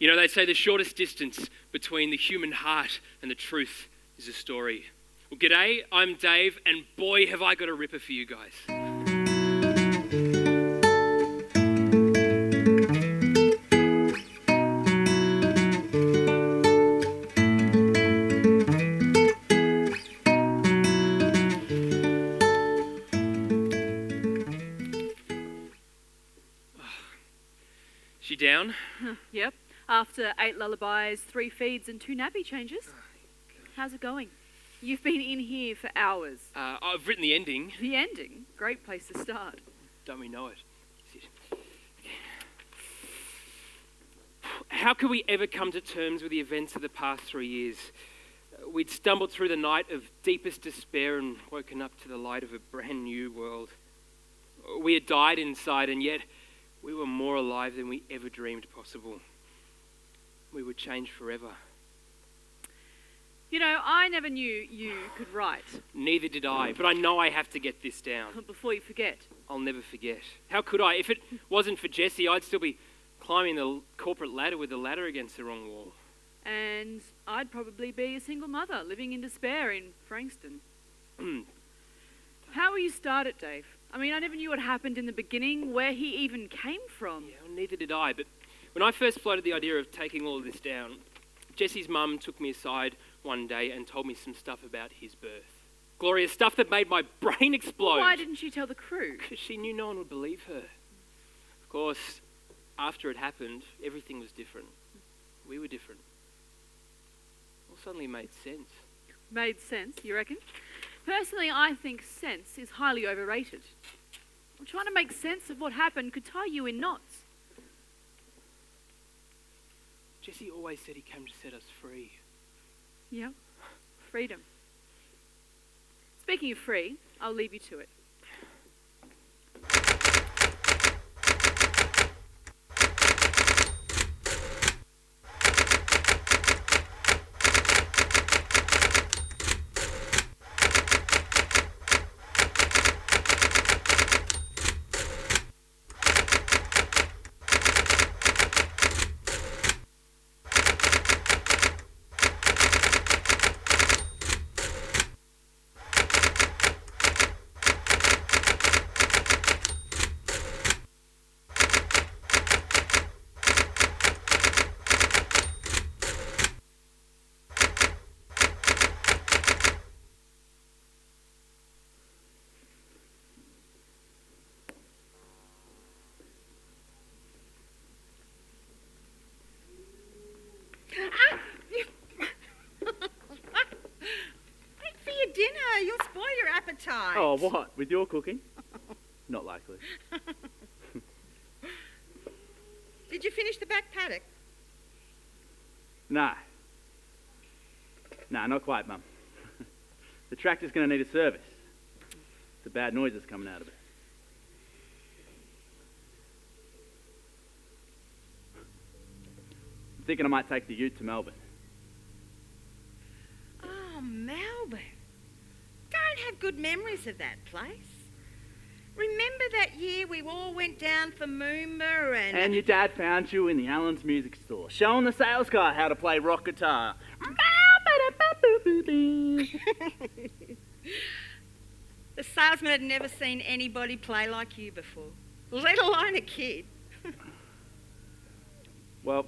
You know, they say the shortest distance between the human heart and the truth is a story. Well, g'day, I'm Dave, and boy, have I got a ripper for you guys. She down? Yep. After 8 lullabies, 3 feeds and 2 nappy changes. How's it going? You've been in here for hours. I've written the ending. The ending? Great place to start. Don't we know it? How could we ever come to terms with the events of the past 3 years? We'd stumbled through the night of deepest despair and woken up to the light of a brand new world. We had died inside, and yet we were more alive than we ever dreamed possible. We would change forever. You know, I never knew you could write. Neither did I, but I know I have to get this down. Before you forget. I'll never forget. How could I? If it wasn't for Jessie, I'd still be climbing the corporate ladder with the ladder against the wrong wall. And I'd probably be a single mother living in despair in Frankston. How will you start it, Dave? I mean, I never knew what happened in the beginning, where he even came from. Yeah, well, neither did I, but when I first floated the idea of taking all of this down, Jessie's mum took me aside one day and told me some stuff about his birth. Glorious stuff that made my brain explode. Why didn't she tell the crew? Because she knew no one would believe her. Of course, after it happened, everything was different. We were different. It all suddenly made sense. Made sense, you reckon? Personally, I think sense is highly overrated. I'm trying to make sense of what happened could tie you in knots. Jessie always said he came to set us free. Yeah, freedom. Speaking of free, I'll leave you to it. For your dinner, you'll spoil your appetite. Oh, what? With your cooking? Not likely. Did you finish the back paddock? Nah, not quite, Mum. The tractor's going to need a service. The bad noises coming out of it. I'm thinking I might take the ute to Melbourne. Oh, Melbourne. Don't have good memories of that place. Remember that year we all went down for Moomba and... And your dad found you in the Allen's music store, showing the sales guy how to play rock guitar. The salesman had never seen anybody play like you before, let alone a kid. Well,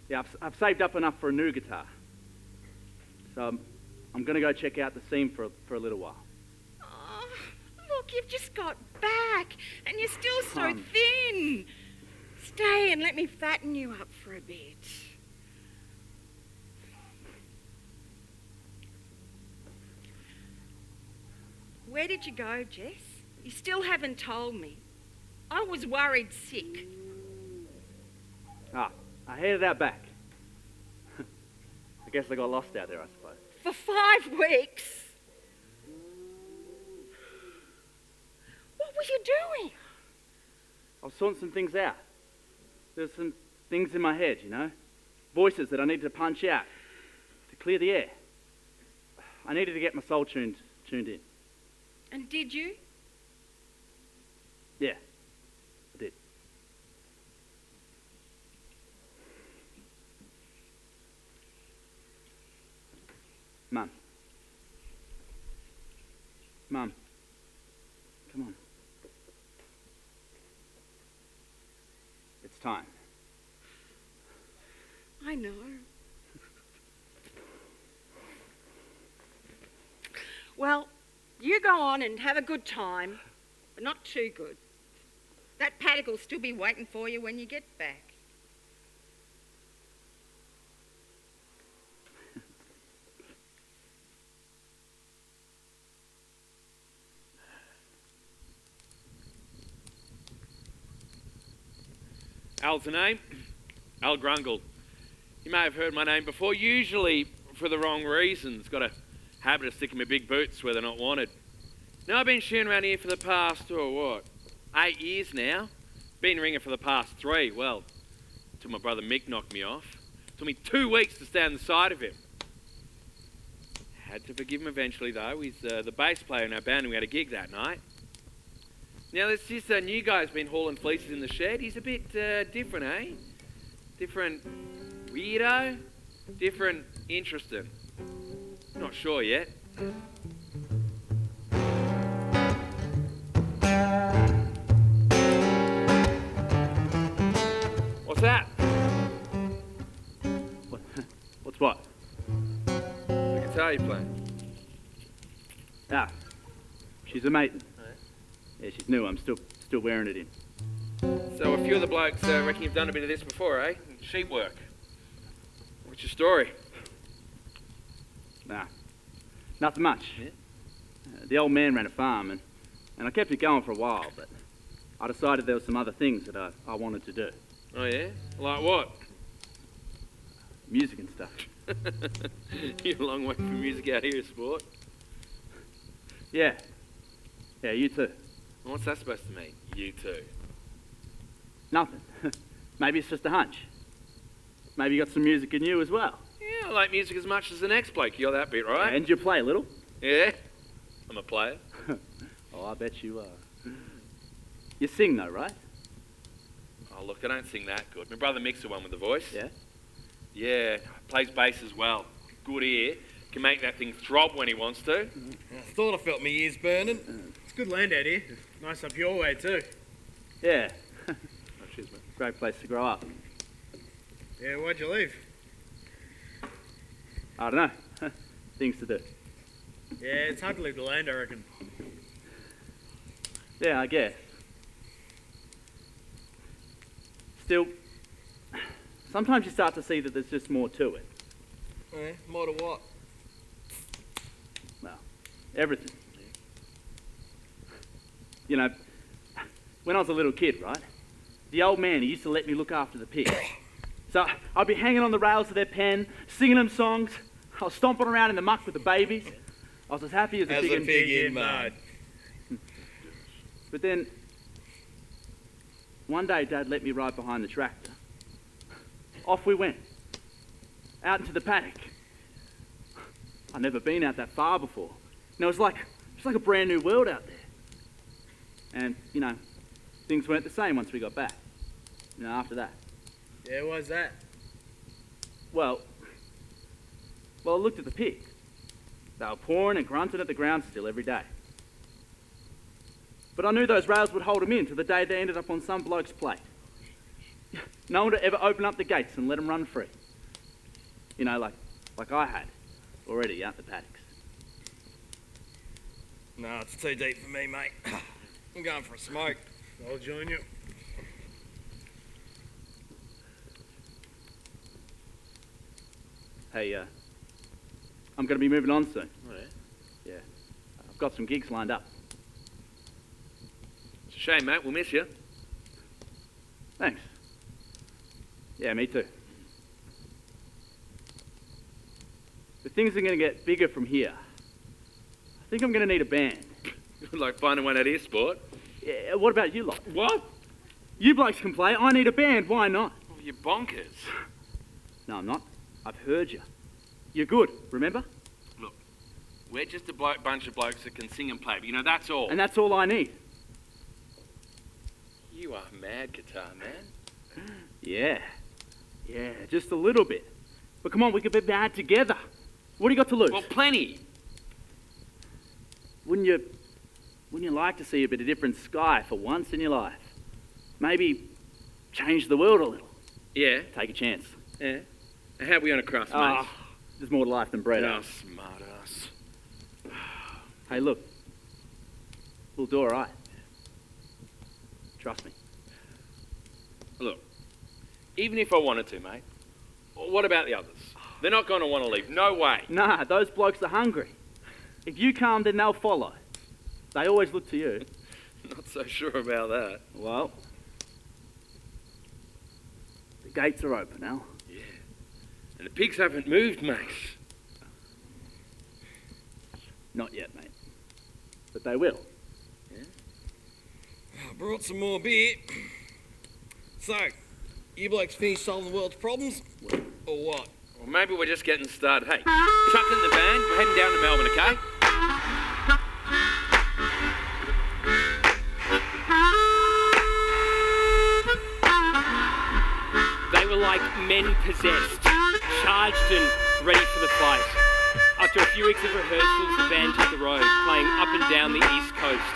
yeah, I've saved up enough for a new guitar. So I'm going to go check out the scene for a little while. Oh, look, you've just got back and you're still so Come. thin. Stay and let me fatten you up for a bit. Where did you go, Jess? You still haven't told me. I was worried sick. I headed out back. I guess I got lost out there, I suppose. For 5 weeks? What were you doing? I was sorting some things out. There's some things in my head, you know? Voices that I needed to punch out to clear the air. I needed to get my soul tuned in. And did you? Yeah, I did. Mum. Mum. Come on. It's time. I know. Well, you go on and have a good time, but not too good. That paddock will still be waiting for you when you get back. Al's the name. Al Grungle. You may have heard my name before, usually for the wrong reasons. Got a habit of sticking my big boots where they're not wanted. Now, I've been shooting around here for the past, 8 years now. Been ringer for the past 3. Well, till my brother Mick knocked me off. Took me 2 weeks to stand on the side of him. Had to forgive him eventually, though. He's the bass player in our band and we had a gig that night. Now, this new guy's been hauling fleeces in the shed. He's a bit different, eh? Different weirdo? Different interesting. Not sure yet. What's that? What's what? The guitar you're playing. Ah, she's a maiden. Yeah, she's new. I'm still wearing it in. So a few of the blokes reckon you've done a bit of this before, eh? Sheep work. What's your story? Nah, nothing much. Yeah? The old man ran a farm and I kept it going for a while, but I decided there were some other things that I wanted to do. Oh yeah? Like what? Music and stuff. You're a long way from music out here, sport. Yeah. Yeah, you too. What's that supposed to mean? You too. Nothing. Maybe it's just a hunch. Maybe you got some music in you as well. Yeah, I like music as much as the next bloke. You got that bit right? And you play a little. Yeah? I'm a player. Oh, I bet you are. You sing though, right? Oh, look, I don't sing that good. My brother Mick's the one with the voice. Yeah? Yeah, plays bass as well. Good ear. Can make that thing throb when he wants to. I thought I felt my ears burning. It's good land out here. Nice up your way too. Yeah. Oh, cheers, mate. Great place to grow up. Yeah, why'd you leave? I don't know. Things to do. Yeah, it's hard to leave the land, I reckon. Yeah, I guess. Still, sometimes you start to see that there's just more to it. Eh, more to what? Well, everything. You know, when I was a little kid, right? The old man, he used to let me look after the pigs. So I'd be hanging on the rails of their pen, singing them songs. I was stomping around in the muck with the babies. I was as happy as a pig in mud. But then, one day Dad let me ride behind the tractor. Off we went, out into the paddock. I'd never been out that far before. And it was like a brand new world out there. And, you know, things weren't the same once we got back. You know, after that. Yeah, why's that? Well, I looked at the pigs. They were pawing and grunting at the ground still every day. But I knew those rails would hold them in till the day they ended up on some bloke's plate. No one would ever open up the gates and let them run free. You know, like I had already out the paddocks. No, it's too deep for me, mate. I'm going for a smoke. I'll join you. Hey, I'm going to be moving on soon. Oh, yeah? Yeah. I've got some gigs lined up. It's a shame, mate. We'll miss you. Thanks. Yeah, me too. But things are going to get bigger from here. I think I'm going to need a band. Like finding one out here, sport. Yeah, what about you lot? What? You blokes can play. I need a band. Why not? Oh, you're bonkers. No, I'm not. I've heard you. You're good, remember? Look, we're just a bunch of blokes that can sing and play, but you know, that's all. And that's all I need. You are mad, guitar man. Yeah. Yeah, just a little bit. But come on, we could be bad together. What do you got to lose? Well, plenty. Wouldn't you like to see a bit of different sky for once in your life? Maybe change the world a little. Yeah, Take a chance. yeah. And how are we on a crust, mate? Ah, there's more to life than bread. Oh, smart ass. Hey, look. We'll do all right. Trust me. Look, even if I wanted to, mate, what about the others? They're not going to want to leave. No way. Nah, those blokes are hungry. If you come, then they'll follow. They always look to you. Not so sure about that. Well, the gates are open now. And the pigs haven't moved, mate. Not yet, mate. But they will. I brought some more beer. So, you blokes finished solving the world's problems? Or what? Well, maybe we're just getting started. Hey, chuck in the van. We're heading down to Melbourne, okay? They were like men possessed, charged and ready for the fight. After a few weeks of rehearsals, the band hit the road, playing up and down the east coast.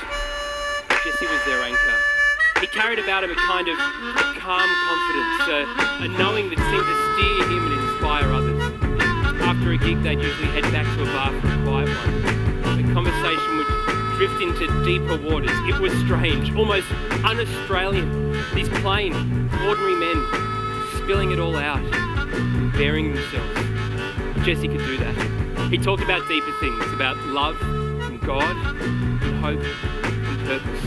Jesse was their anchor. He carried about him a kind of calm confidence, a knowing that seemed to steer him and inspire others. After a gig, they'd usually head back to a bar for a quiet one. The conversation would drift into deeper waters. It was strange, almost un-Australian. These plain, ordinary men spilling it all out, bearing themselves. Jesse could do that. He talked about deeper things, about love and God and hope and purpose.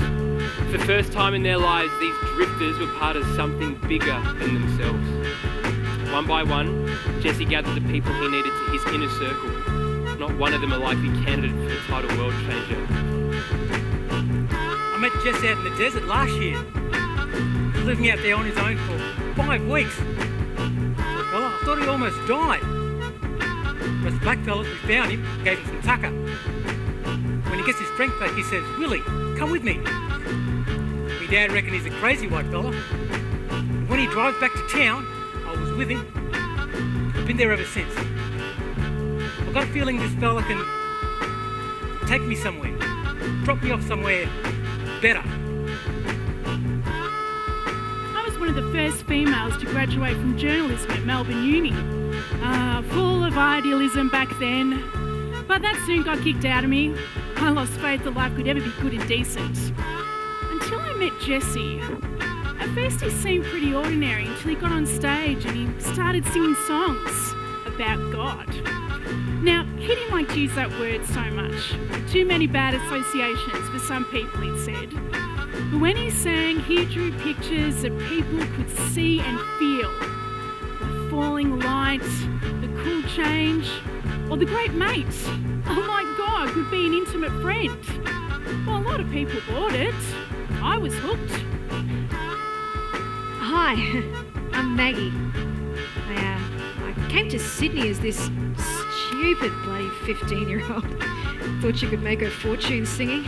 For the first time in their lives, these drifters were part of something bigger than themselves. One by one, Jesse gathered the people he needed to his inner circle. Not one of them a likely candidate for the title World Changer. I met Jesse out in the desert last year. He was living out there on his own for 5 weeks. Poor fella, I thought he almost died. But the black fellas, we found him, gave him some tucker. When he gets his strength back, he says, "Willie, come with me." My dad reckons he's a crazy white fella. And when he drives back to town, I was with him. I've been there ever since. I've got a feeling this fella can take me somewhere, drop me off somewhere better. I was one of the first females to graduate from journalism at Melbourne Uni. Full of idealism back then, but that soon got kicked out of me. I lost faith that life could ever be good and decent. Until I met Jesse. At first he seemed pretty ordinary until he got on stage and he started singing songs about God. Now, he didn't like to use that word so much. Too many bad associations for some people, he'd said. But when he sang, he drew pictures that people could see and feel. The falling light, the cool change, or the great mate. Oh my God, could be an intimate friend. Well, a lot of people bought it. I was hooked. Hi, I'm Maggie. I came to Sydney as this stupid bloody 15-year-old. Thought she could make her fortune singing.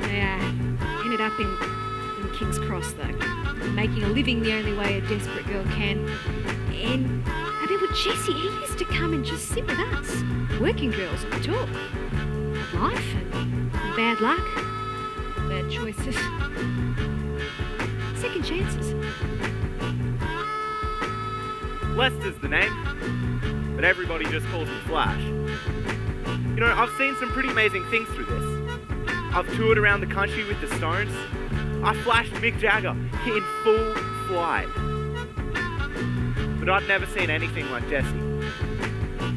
I ended up in King's Cross though, making a living the only way a desperate girl can. And I mean, with Jesse, he used to come and just sit with us, working girls, and talk. Life and bad luck, bad choices, second chances. Lester's the name, but everybody just calls him Flash. You know, I've seen some pretty amazing things through this. I've toured around the country with the Stones. I flashed Mick Jagger in full flight. But I'd never seen anything like Jesse.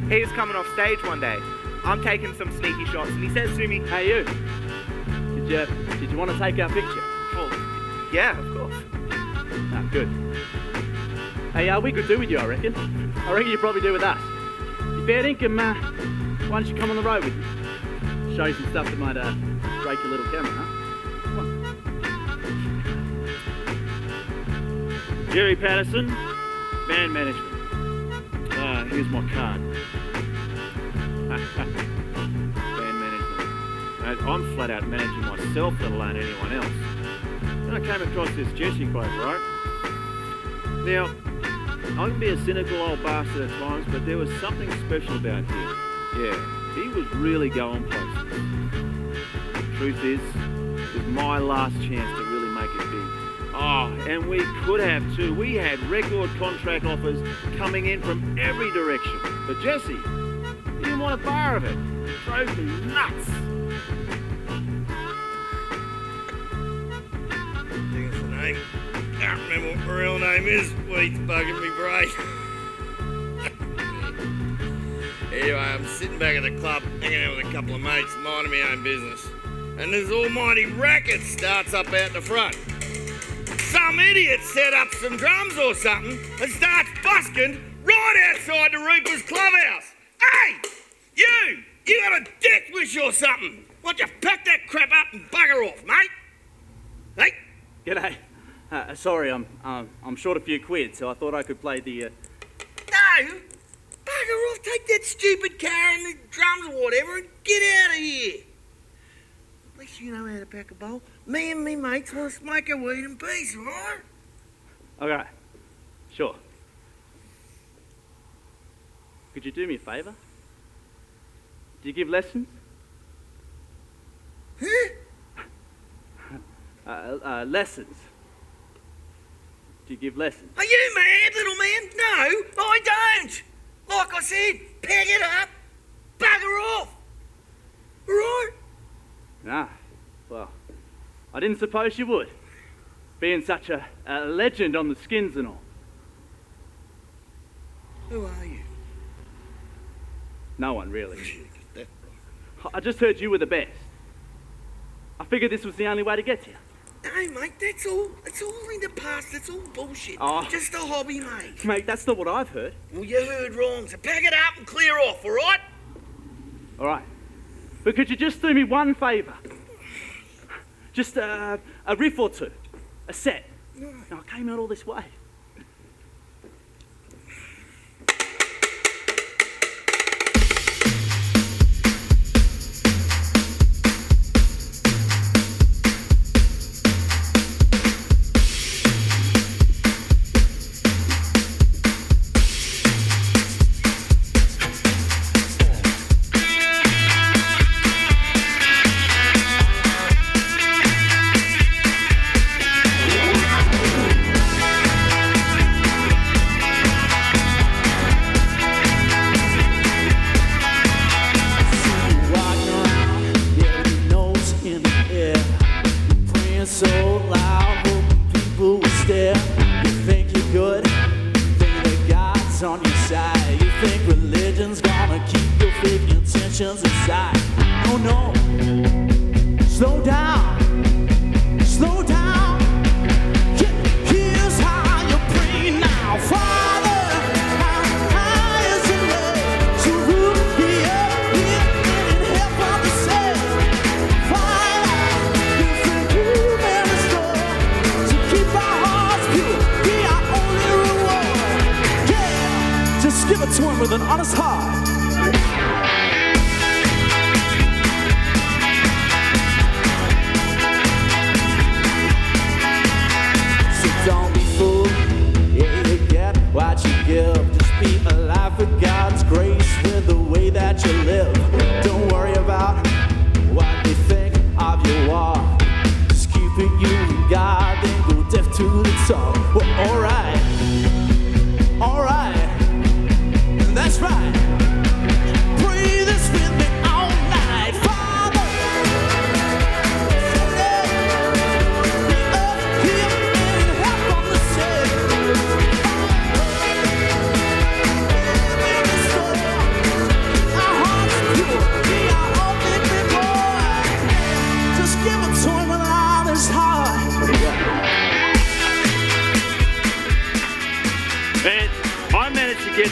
He was coming off stage one day. I'm taking some sneaky shots and he says to me, Hey you, did you want to take our picture? well, yeah, of course. Ah, good. Hey, we could do with you, I reckon. I reckon you probably do with us. You fair dinkum, why don't you come on the road with me? Show you some stuff that might break your little camera, huh? Come on. Jerry Patterson, band management. Here's my card. Band management. Mate, I'm flat out managing myself, let alone anyone else. Then I came across this Jesse quote, right? Now, I can be a cynical old bastard at times, but there was something special about him. Yeah, he was really going places. The truth is, it was my last chance to really make it big. Oh, and we could have too. We had record contract offers coming in from every direction. But Jesse, he didn't want a bar of it. It drove me nuts. I think it's the name. Can't remember what my real name is. Weed's bugging me brain. Anyway, I'm sitting back at the club, hanging out with a couple of mates, minding my own business. And this almighty racket starts up out the front. Some idiot set up some drums or something and starts busking right outside the Reaper's clubhouse. Hey! You got a death wish or something? Why don't you pack that crap up and bugger off, mate? Hey? G'day. Sorry, I'm short a few quid, so I thought I could play the... No! Bugger off, take that stupid car and the drums or whatever and get out of here. At least you know how to pack a bowl. Me and me mates want to smoke a weed in peace, alright? Okay, sure. Could you do me a favour? Do you give lessons? Huh? Lessons. Do you give lessons? Are you mad, little man? No, I don't. Like I said, pack it up, bugger off. Alright? Nah, well, I didn't suppose you would, being such a legend on the skins and all. Who are you? No one, really. I just heard you were the best. I figured this was the only way to get to you. No, mate, that's all. It's all in the past. It's all bullshit. Oh. Just a hobby, mate. Mate, that's not what I've heard. Well, you heard wrong, so pack it up and clear off, alright? All right. But could you just do me one favour? Just a riff or two. A set. Now, I came out all this way.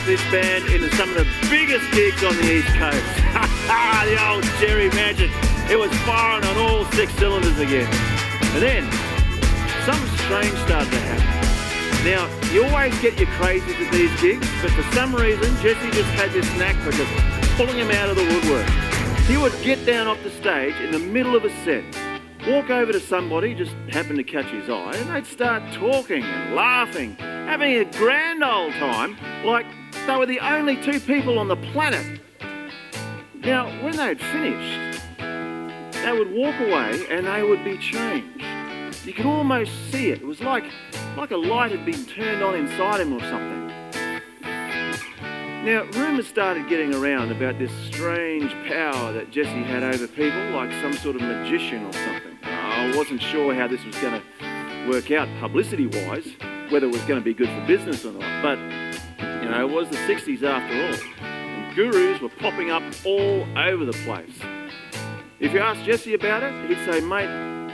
This band into some of the biggest gigs on the East Coast. The old Jerry Magic. It was firing on all 6 cylinders again. And then, something strange started to happen. Now, you always get your crazies at these gigs, but for some reason, Jesse just had this knack for just pulling him out of the woodwork. He would get down off the stage in the middle of a set, walk over to somebody, just happened to catch his eye, and they'd start talking and laughing having a grand old time like they were the only two people on the planet. Now, when they'd finished, they would walk away and they would be changed. You could almost see it. It was like a light had been turned on inside him or something. Now, rumours started getting around about this strange power that Jesse had over people, like some sort of magician or something. I wasn't sure how this was going to work out publicity-wise, whether it was going to be good for business or not. But, you know, it was the 60s after all. And gurus were popping up all over the place. If you asked Jesse about it, he'd say, mate,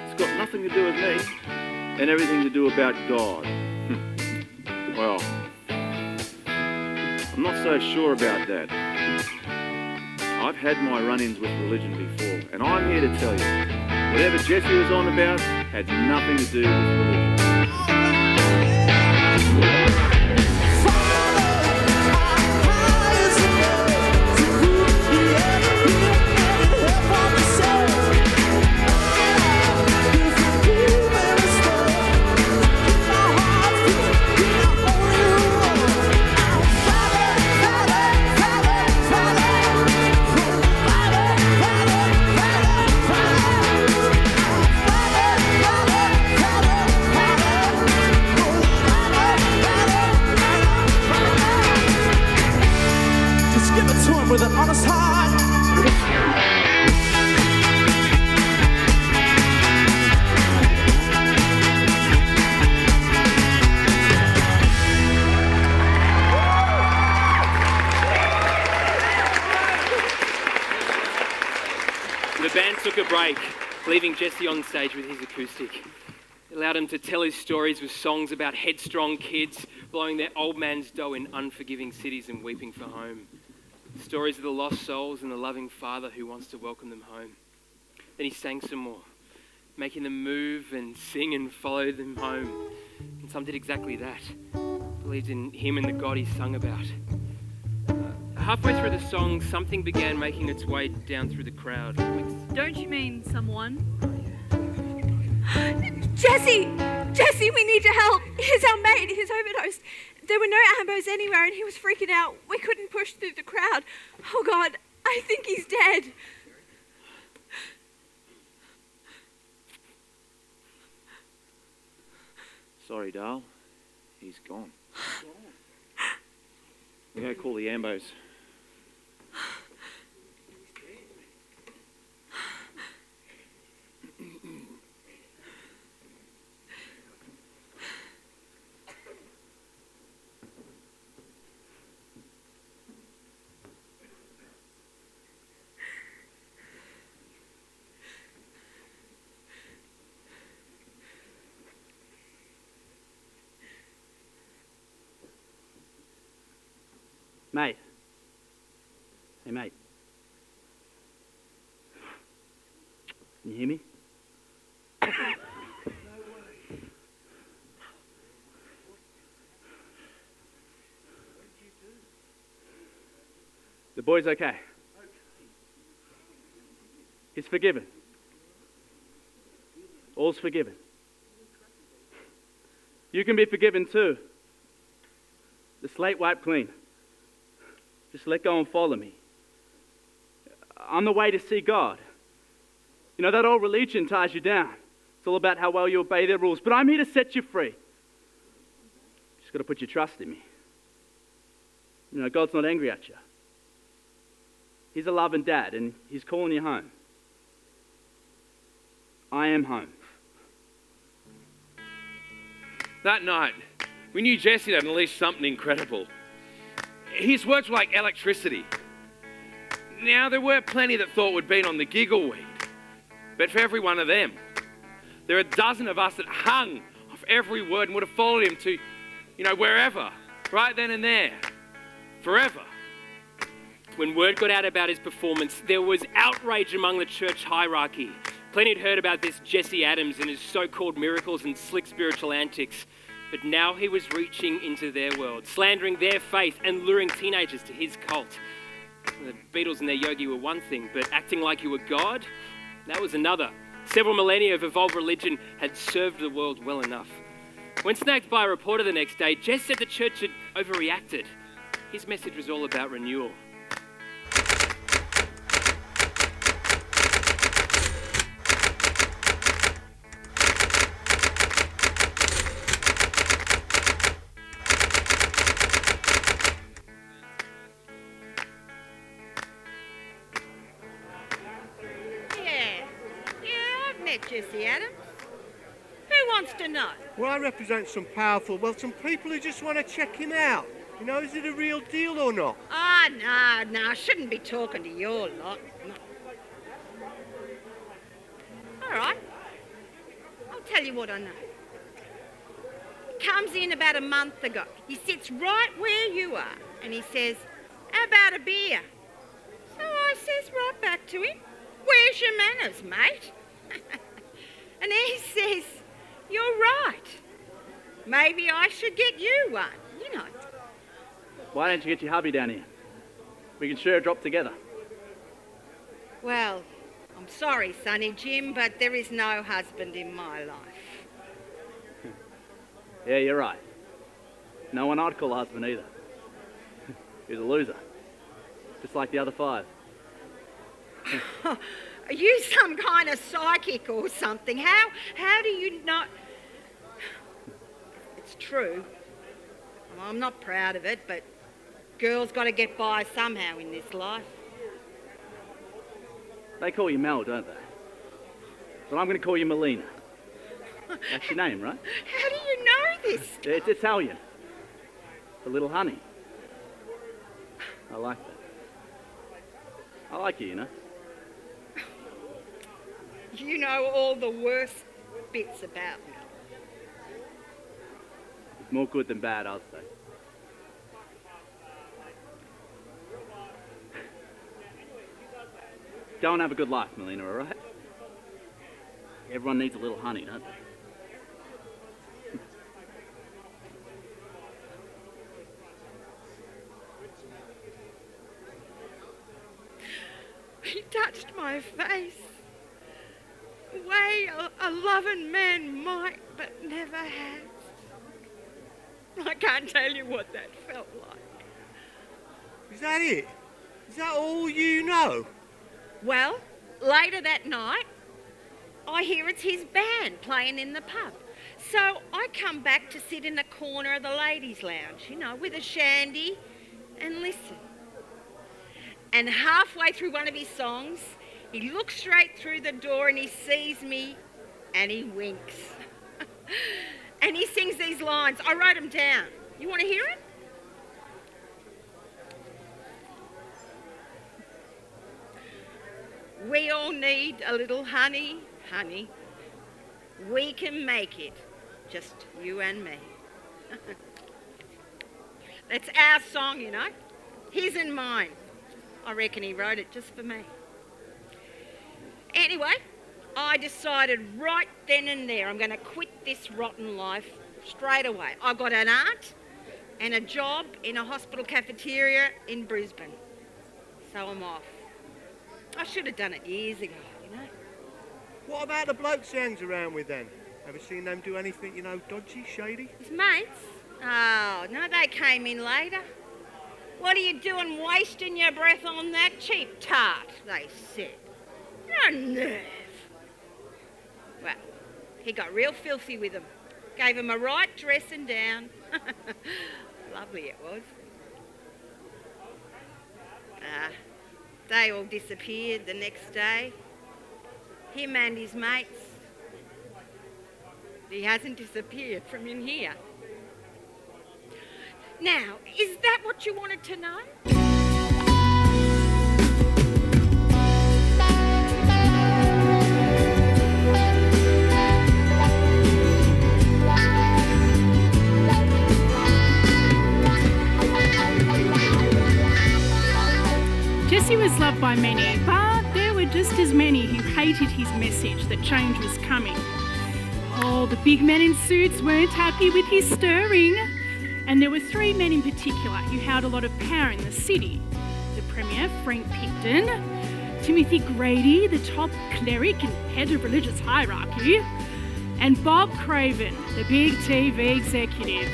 it's got nothing to do with me and everything to do about God. Well, I'm not so sure about that. I've had my run-ins with religion before, and I'm here to tell you, whatever Jesse was on about had nothing to do with religion. With an honest heart. The band took a break, leaving Jesse on stage with his acoustic. It allowed him to tell his stories with songs about headstrong kids blowing their old man's dough in unforgiving cities and weeping for home. Stories of the lost souls and the loving Father who wants to welcome them home. Then he sang some more, making them move and sing and follow them home. And some did exactly that, believed in him and the God he sung about. Halfway through the song, something began making its way down through the crowd. Don't you mean someone? Jesse! Jesse, we need your help. He's our mate. He's overdosed. There were no ambos anywhere and he was freaking out. We couldn't push through the crowd. Oh God, I think he's dead. Sorry, Dale. He's gone. We go call the ambos. Mate. Hey, mate. Can you hear me? The boy's okay. He's forgiven. All's forgiven. You can be forgiven too. The slate wiped clean. Just let go and follow me. I'm the way to see God. You know, that old religion ties you down. It's all about how well you obey their rules. But I'm here to set you free. Just got to put your trust in me. You know, God's not angry at you. He's a loving dad and he's calling you home. I am home. That night, we knew Jesse had unleashed something incredible. His words were like electricity. Now, there were plenty that thought we'd been on the giggle weed. But for every one of them, there are a dozen of us that hung off every word and would have followed him to, you know, wherever, right then and there, forever. When word got out about his performance, there was outrage among the church hierarchy. Plenty had heard about this Jesse Adams and his so-called miracles and slick spiritual antics. But now he was reaching into their world, slandering their faith and luring teenagers to his cult. The Beatles and their yogi were one thing, but acting like you were God, that was another. Several millennia of evolved religion had served the world well enough. When snagged by a reporter the next day, Jess said the church had overreacted. His message was all about renewal. Jesse Adams. Who wants to know? Well, I represent some powerful, some people who just want to check him out. You know, is it a real deal or not? Ah, no, I shouldn't be talking to your lot. No. All right. I'll tell you what I know. He comes in about a month ago. He sits right where you are and he says, how about a beer? So I says right back to him, where's your manners, mate? And he says, you're right. Maybe I should get you one, you know. Why don't you get your hubby down here? We can share a drop together. Well, I'm sorry, Sonny Jim, but there is no husband in my life. Yeah, you're right. No one I'd call a husband either. He's a loser. Just like the other 5. Are you some kind of psychic or something? How do you know? It's true. I'm not proud of it, but girls got to get by somehow in this life. They call you Mel, don't they? But I'm going to call you Melina. That's your name, right? How do you know this? It's Italian. The little honey. I like that. I like you, you know. You know all the worst bits about me. It's more good than bad, I'd say. Go and have a good life, Melina, all right? Everyone needs a little honey, don't they? He touched my face. The way a loving man might, but never has. I can't tell you what that felt like. Is that it? Is that all you know? Well, later that night, I hear it's his band playing in the pub. So I come back to sit in the corner of the ladies' lounge, you know, with a shandy and listen. And halfway through one of his songs, he looks straight through the door and he sees me and he winks. And he sings these lines. I wrote them down. You want to hear it? We all need a little honey, honey. We can make it, just you and me. That's our song, you know. His and mine. I reckon he wrote it just for me. Anyway, I decided right then and there I'm going to quit this rotten life straight away. I got an aunt and a job in a hospital cafeteria in Brisbane. So I'm off. I should have done it years ago, you know. What about the blokes he hangs around with then? Ever seen them do anything, you know, dodgy, shady? His mates? Oh, no, they came in later. What are you doing wasting your breath on that cheap tart, they said. No nerve. Well, he got real filthy with them. Gave him a right dressing down. Lovely it was. They all disappeared the next day. Him and his mates. He hasn't disappeared from in here. Now, is that what you wanted to know? Jesse was loved by many, but there were just as many who hated his message that change was coming. Oh, the big men in suits weren't happy with his stirring. And there were 3 men in particular who held a lot of power in the city. The Premier, Frank Picton, Timothy Grady, the top cleric and head of religious hierarchy, and Bob Craven, the big TV executive.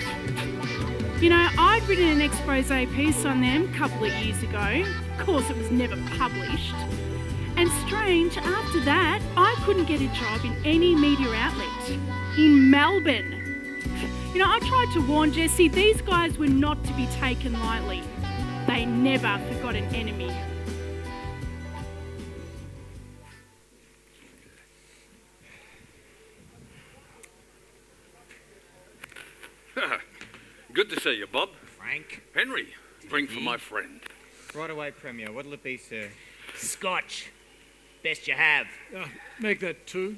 You know, I'd written an expose piece on them a couple of years ago. Of course, it was never published. And strange, after that, I couldn't get a job in any media outlet in Melbourne. You know, I tried to warn Jesse, these guys were not to be taken lightly. They never forgot an enemy. Good to see you, Bob. Frank. Henry, bring for my friend. Right away, Premier. What'll it be, sir? Scotch. Best you have. Make that 2.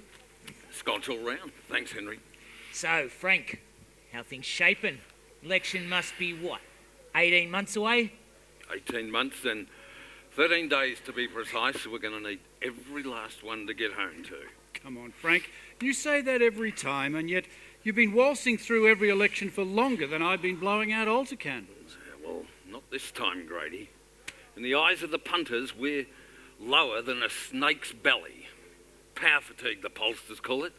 Scotch all round. Thanks, Henry. So, Frank, how things shaping? Election must be what? 18 months away? 18 months and 13 days to be precise, so we're going to need every last one to get home to. Come on, Frank. You say that every time, and yet you've been waltzing through every election for longer than I've been blowing out altar candles. Yeah, well, not this time, Grady. In the eyes of the punters, we're lower than a snake's belly. Power fatigue, the pollsters call it.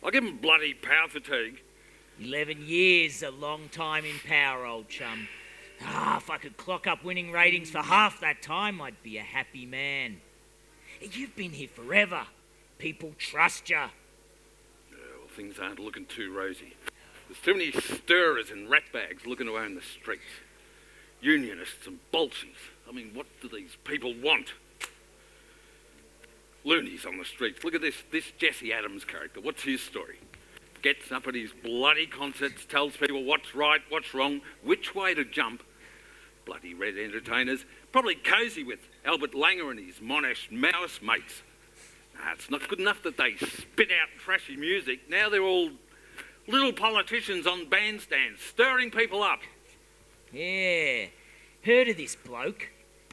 I'll give them bloody power fatigue. 11 years, a long time in power, old chum. If I could clock up winning ratings for half that time, I'd be a happy man. You've been here forever. People trust you. Well, things aren't looking too rosy. There's too many stirrers and ratbags looking to own the streets. Unionists and bolshies. I mean, what do these people want? Loonies on the streets. Look at this Jesse Adams character. What's his story? Gets up at his bloody concerts, tells people what's right, what's wrong, which way to jump. Bloody red entertainers. Probably cosy with Albert Langer and his Monash Maoist mates. It's not good enough that they spit out trashy music. Now they're all little politicians on bandstands, stirring people up. Yeah, heard of this bloke.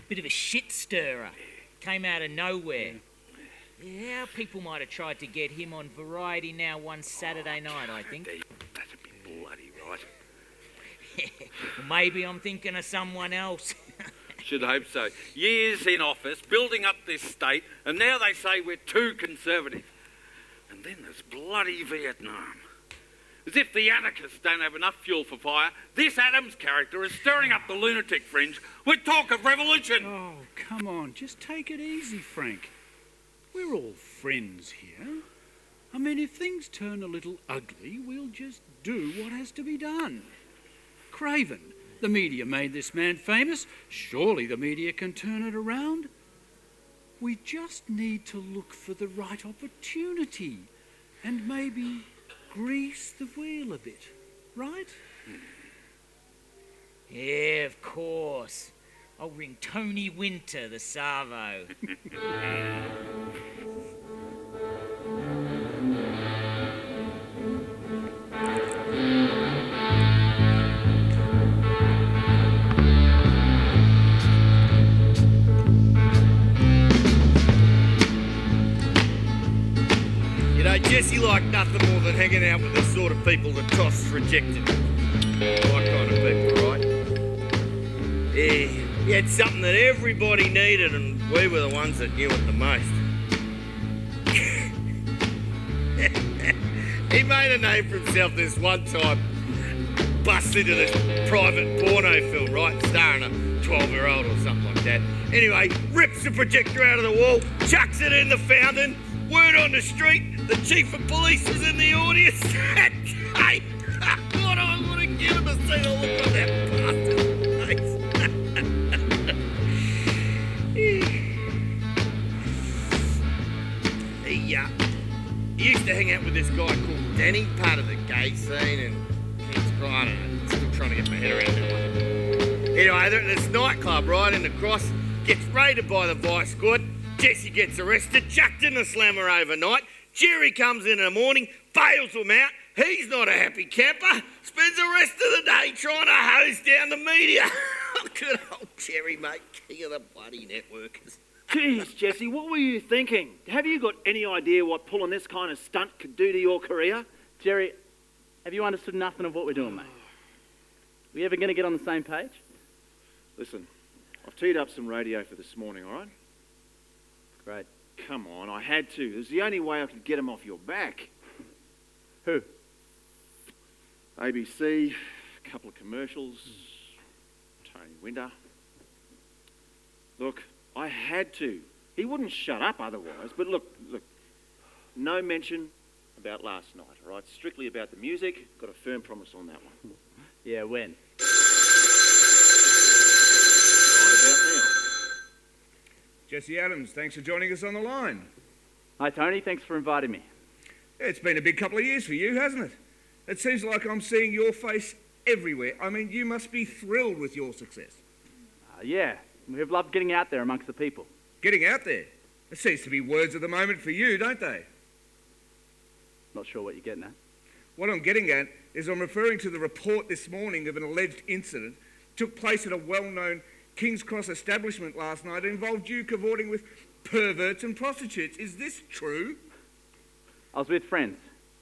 Bit of a shit stirrer. Came out of nowhere. Yeah, people might have tried to get him on Variety Now one Saturday night, I think. That'd be bloody right. Well, maybe I'm thinking of someone else. Should hope so. Years in office, building up this state, and now they say we're too conservative. And then there's bloody Vietnam. As if the anarchists don't have enough fuel for fire, this Adams character is stirring up the lunatic fringe with talk of revolution. Oh, come on, just take it easy, Frank. We're all friends here. I mean, if things turn a little ugly, we'll just do what has to be done. Craven, the media made this man famous. Surely the media can turn it around. We just need to look for the right opportunity and maybe grease the wheel a bit, right? Yeah, of course. I'll ring Tony Winter, the Savo. You know, Jesse liked nothing more than hanging out with the sort of people that Toss rejected. My kind of people, right? Yeah, he had something that everybody needed, and we were the ones that knew it the most. He made a name for himself this one time. Busts into this private porno film, right? Starring a 12-year-old or something like that. Anyway, rips the projector out of the wall, chucks it in the fountain. Word on the street, the chief of police was in the audience. Hey, what I would have given to see the look on that bastard's face. He used to hang out with this guy called Danny, part of the gay scene, and I don't know, still trying to get my head around that one. Anyway, they're at this nightclub right in the Cross, gets raided by the Vice Squad. Jesse gets arrested, chucked in the slammer overnight. Jerry comes in the morning, bails him out. He's not a happy camper. Spends the rest of the day trying to hose down the media. Good old Jerry, mate, king of the bloody networkers. Jeez, Jesse, what were you thinking? Have you got any idea what pulling this kind of stunt could do to your career? Jerry, have you understood nothing of what we're doing, mate? Are we ever going to get on the same page? Listen, I've teed up some radio for this morning, all right? Great. Come on, I had to. It was the only way I could get him off your back. Who? ABC, a couple of commercials, Tony Winter. Look, I had to. He wouldn't shut up otherwise, but look, no mention about last night, all right? Strictly about the music. Got a firm promise on that one. Yeah, when? Right about now. Jesse Adams, thanks for joining us on the line. Hi, Tony. Thanks for inviting me. It's been a big couple of years for you, hasn't it? It seems like I'm seeing your face everywhere. I mean, you must be thrilled with your success. Yeah, we've loved getting out there amongst the people. Getting out there? It seems to be words of the moment for you, don't they? Not sure what you're getting at. What I'm getting at is I'm referring to the report this morning of an alleged incident took place at a well-known King's Cross establishment last night. It involved you cavorting with perverts and prostitutes. Is this true? I was with friends,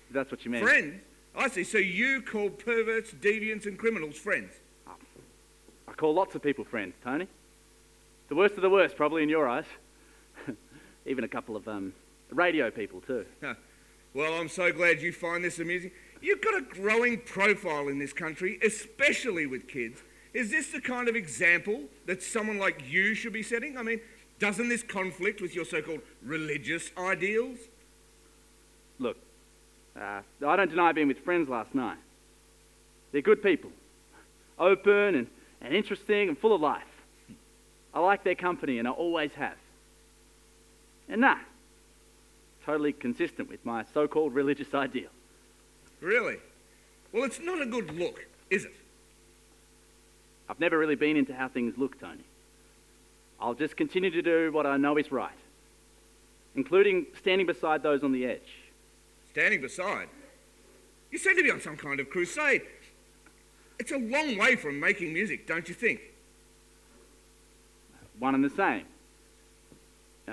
if that's what you mean. Friends? I see. So you call perverts, deviants and criminals friends? I call lots of people friends, Tony. The worst of the worst, probably, in your eyes. Even a couple of radio people, too. Well, I'm so glad you find this amusing. You've got a growing profile in this country, especially with kids. Is this the kind of example that someone like you should be setting? I mean, doesn't this conflict with your so-called religious ideals? Look, I don't deny being with friends last night. They're good people. Open and interesting and full of life. I like their company and I always have. And totally consistent with my so-called religious ideal. Really? Well, it's not a good look, is it? I've never really been into how things look, Tony. I'll just continue to do what I know is right, including standing beside those on the edge. Standing beside? You seem to be on some kind of crusade. It's a long way from making music, don't you think? One and the same.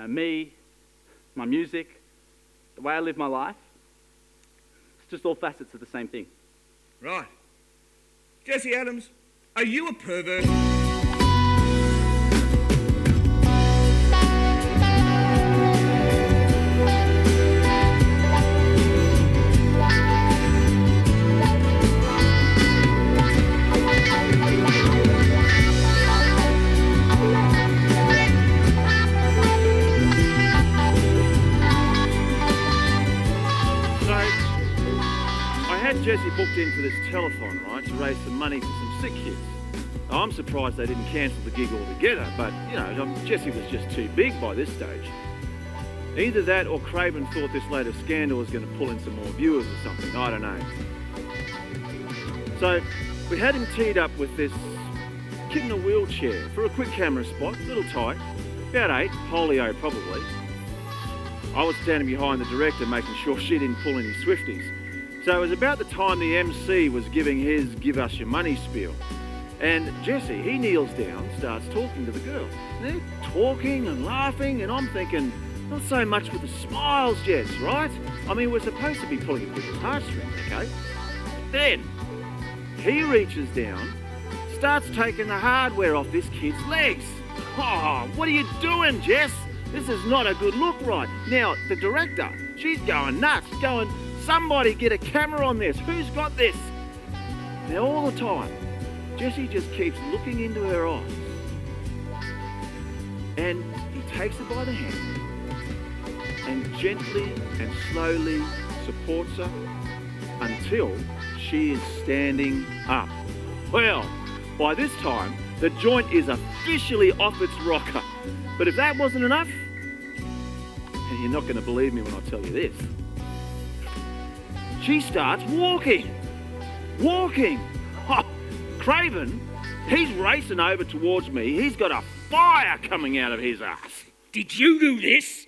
Me, my music, the way I live my life, it's just all facets of the same thing. Right. Jesse Adams, are you a pervert? Jesse booked in for this telethon, right, to raise some money for some sick kids. Now, I'm surprised they didn't cancel the gig altogether, but, you know, Jesse was just too big by this stage. Either that or Craven thought this latest scandal was going to pull in some more viewers or something, I don't know. So, we had him teed up with this kid in a wheelchair for a quick camera spot, a little tight, about 8, polio probably. I was standing behind the director making sure she didn't pull any Swifties. So it was about the time the MC was giving his give us your money spiel. And Jesse, he kneels down, starts talking to the girl. They're talking and laughing, and I'm thinking, not so much with the smiles, Jess, right? I mean, we're supposed to be pulling at people's heartstrings, okay? Then, he reaches down, starts taking the hardware off this kid's legs. Oh, what are you doing, Jess? This is not a good look, right? Now, the director, she's going nuts, going, somebody get a camera on this. Who's got this? Now, all the time, Jesse just keeps looking into her eyes. And he takes her by the hand and gently and slowly supports her until she is standing up. Well, by this time, the joint is officially off its rocker. But if that wasn't enough, and you're not going to believe me when I tell you this, she starts walking. Walking. Oh, Craven, he's racing over towards me. He's got a fire coming out of his ass. Did you do this?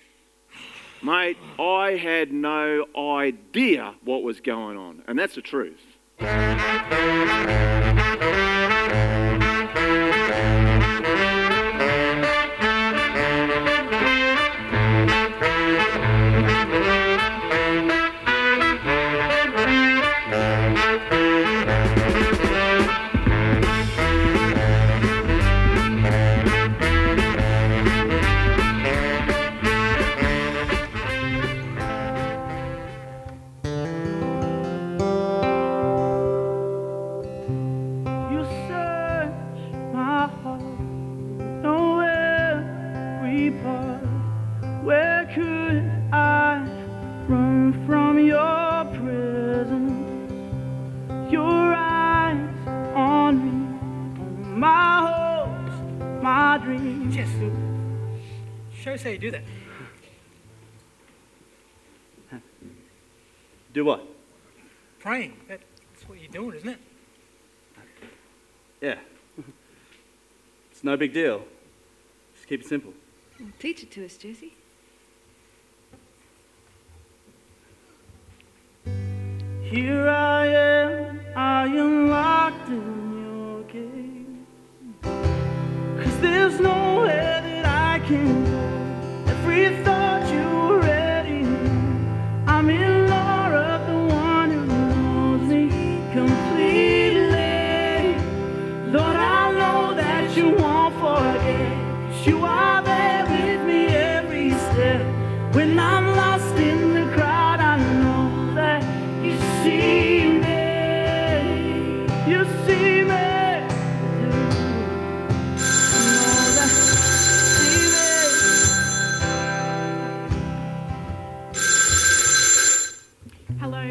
Mate, I had no idea what was going on, and that's the truth. dreams. Jess, show us how you do that. Do what? Praying. That's what you're doing, isn't it? Yeah. It's no big deal. Just keep it simple. Well, teach it to us, Jesse. Here I am locked in your game. 'Cause there's nowhere that I can go. Every thought you were ready. I'm in Laura, the one who knows me completely. Lord, I know that you won't forget. 'Cause you are there with me every step. When I'm lost in the crowd, I know that you see me. You see me. You know that you see me. Hello?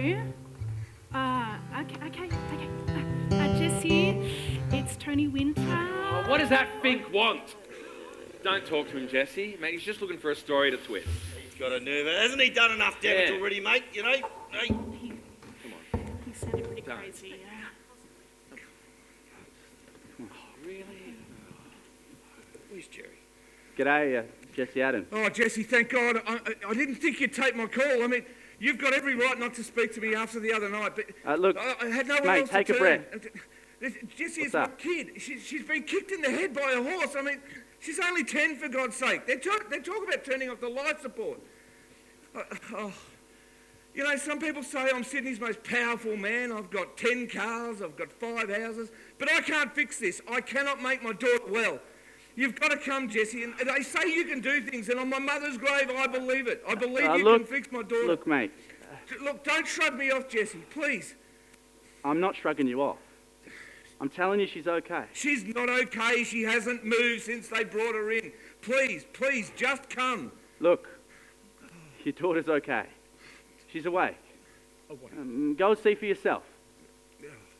Okay. Jesse, it's Tony Winter. Oh, what does that fink want? Don't talk to him, Jesse. Mate, he's just looking for a story to twist. He's got a nerve. Hasn't he done enough damage Yeah. already, mate? You know? Hey. He sounded pretty crazy, yeah. Really? Where's Jerry? G'day, Jesse Adams. Oh, Jesse, thank God. I didn't think you'd take my call. I mean, you've got every right not to speak to me after the other night, but Look, I had no one mate, else take to a turn. breath. Jesse What's is my up? kid. She's been kicked in the head by a horse. I mean, she's only 10, for God's sake. They talk about turning off the life support. You know, some people say I'm Sydney's most powerful man. I've got 10 cars, I've got 5 houses, but I can't fix this. I cannot make my daughter well. You've got to come, Jesse. And they say you can do things, and on my mother's grave, I believe it. I believe you look, can fix my daughter. Look, mate, Look, don't shrug me off, Jesse, please. I'm not shrugging you off. I'm telling you she's okay. She's not okay. She hasn't moved since they brought her in. Please, just come. Look, your daughter's okay. She's awake. Go and see for yourself.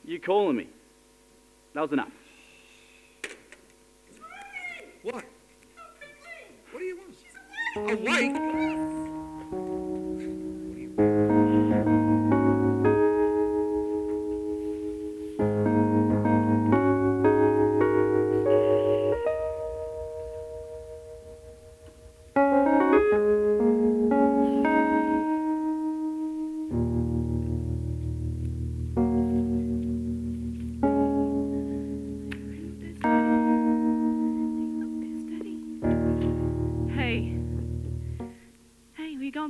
You calling me. That was enough. What? What do you want? Awake?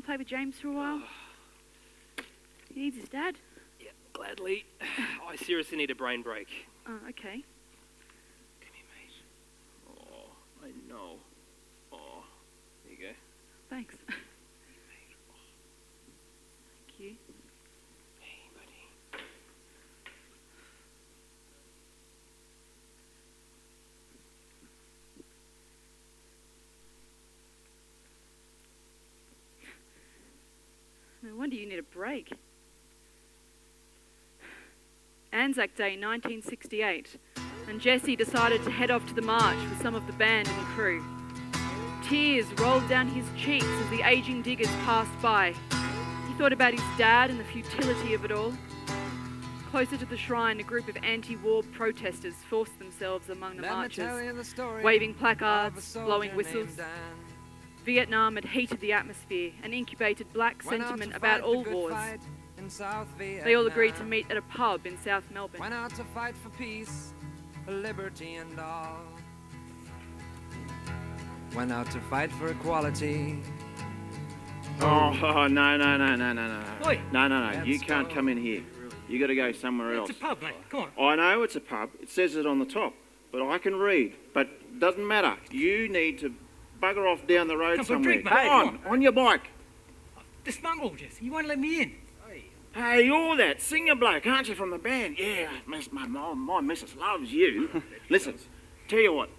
Play with James for a while? He needs his dad. Yeah, gladly. I seriously need a brain break. Oh, okay. Come here, mate. Oh, I know. Oh, there you go. Thanks. Thank you. Hey, buddy. No wonder you need a break. Anzac Day 1968, and Jesse decided to head off to the march with some of the band and crew. Tears rolled down his cheeks as the aging diggers passed by. He thought about his dad and the futility of it all. Closer to the shrine, a group of anti-war protesters forced themselves among the marchers, waving placards, blowing whistles. Vietnam had heated the atmosphere and incubated black sentiment about all wars. They all agreed to meet at a pub in South Melbourne. Went out to fight for peace, for liberty and all. Went out to fight for equality. Oh, no. Oi. No. You can't come in here. You got to go somewhere else. It's a pub, mate. Come on. I know it's a pub. It says it on the top. But I can read. But doesn't matter. You need to bugger off down the road Come for a somewhere. drink, mate. Come on your bike. This mongrel, Jesse. You won't let me in. Hey, you're that singer bloke, aren't you, from the band? Yeah, my missus loves you. Listen, tell you what,